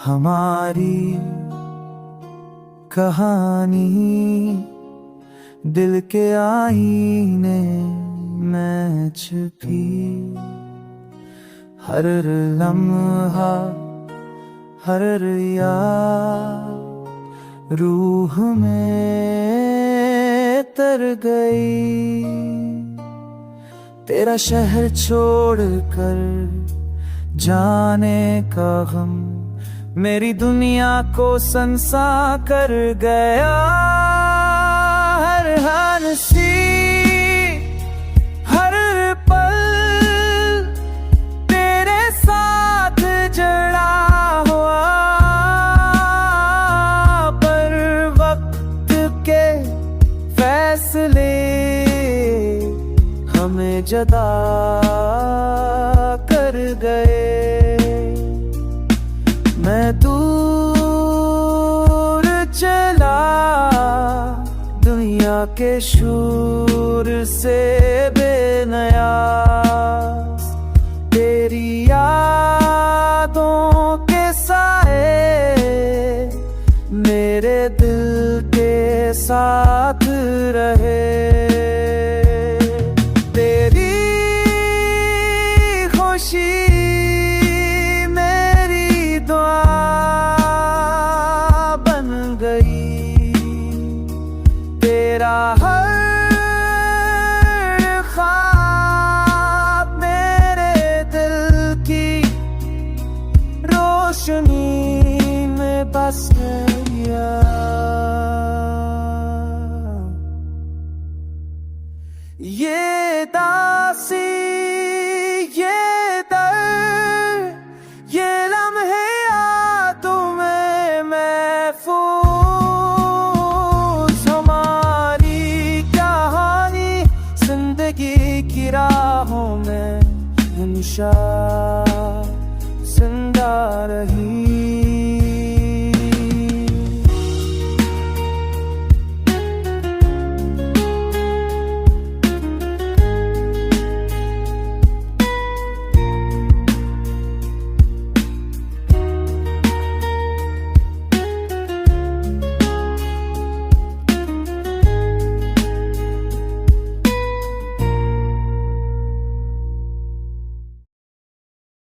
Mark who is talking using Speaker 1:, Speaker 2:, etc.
Speaker 1: हमारी कहानी दिल के आईने में छुपी, हर लम्हा हर याद रूह में तर गई। तेरा शहर छोड़कर जाने का गम मेरी दुनिया को संसा कर गया। हर हंसी हर पल तेरे साथ जड़ा हुआ, पर वक्त के फैसले हमें जदा कर गए। मैं दूर चला दुनिया के शूर से बेनियाज, तेरी यादों के साए मेरे दिल के साथ रहे। तेरी खुशी तेरा हर ख्वाब मेरे दिल की रोशनी में बस गया। ये